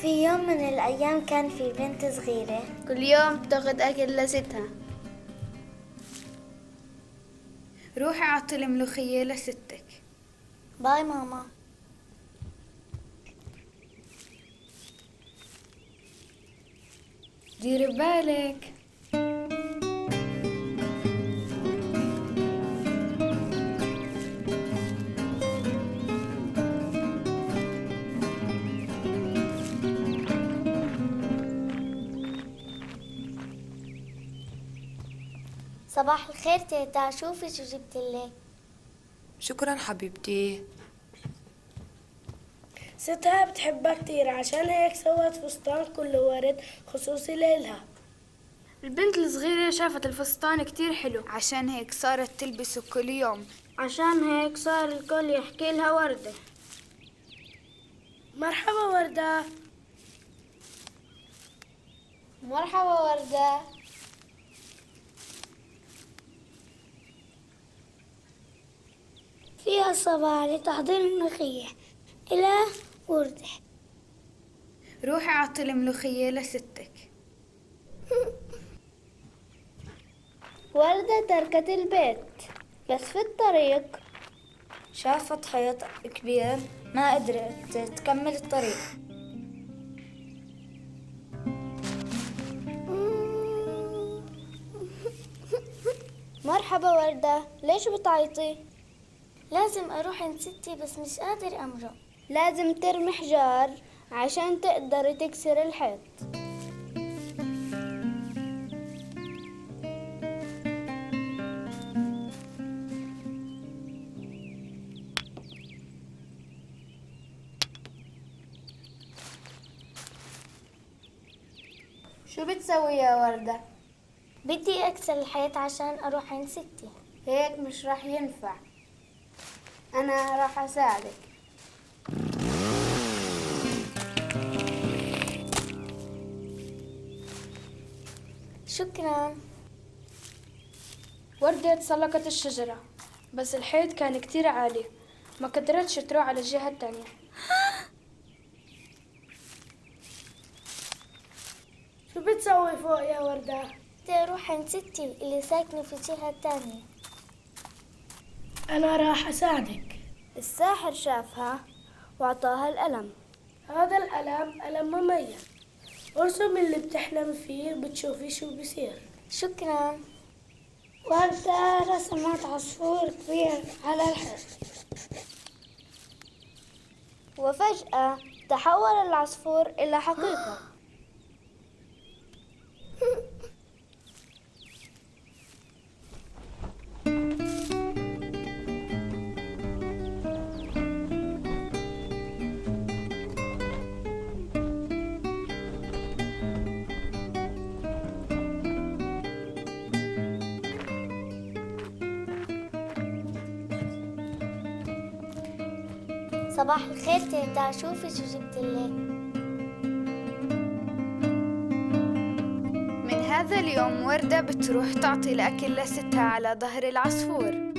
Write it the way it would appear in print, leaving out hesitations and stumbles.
في يوم من الأيام كان في بنت صغيرة. كل يوم بتاخد أكل لستها. روحي عطي الملوخية لستك. باي ماما. ديري بالك. صباح الخير تيتا، شوفي شو جبت لك. شكرا حبيبتي. ستها بتحبها كتير، عشان هيك سوت فستان كله ورد خصوصي لإلها. البنت الصغيرة شافت الفستان كتير حلو، عشان هيك صارت تلبسه كل يوم. عشان هيك صار الكل يحكي لها وردة. مرحبا وردة. مرحبا وردة. فيها صباح لتحضير الملوخية إلى وردة. روحي عطي الملوخية لستك. وردة تركت البيت، بس في الطريق شافت حيط كبير ما قدرت تكمل الطريق. مرحبا وردة، ليش بتعيطي؟ لازم أروح عند ستي بس مش قادر أمرق. لازم ترمي حجار عشان تقدري تكسر الحيط. شو بتسوي يا وردة؟ بدي أكسر الحيط عشان أروح عند ستي. هيك مش راح ينفع، أنا راح أساعدك. شكراً. وردة تسلقت الشجرة، بس الحيط كان كتير عالي، ما قدرتش تروح على الجهة التانية. شو بتسوي فوق يا وردة؟ بدي أروح عند ستي اللي ساكنة في الجهة التانية. أنا راح أساعدك. الساحر شافها وعطاها القلم. هذا القلم قلم مميز، ارسم اللي بتحلم فيه بتشوفي شو بيصير. شكراً. وردة رسمت عصفور كبير على الحيط، وفجأة تحول العصفور إلى حقيقة. صباح الخير تيتا، شوفي شو جبت لك. من هذا اليوم وردة بتروح تعطي الأكل لستها على ظهر العصفور.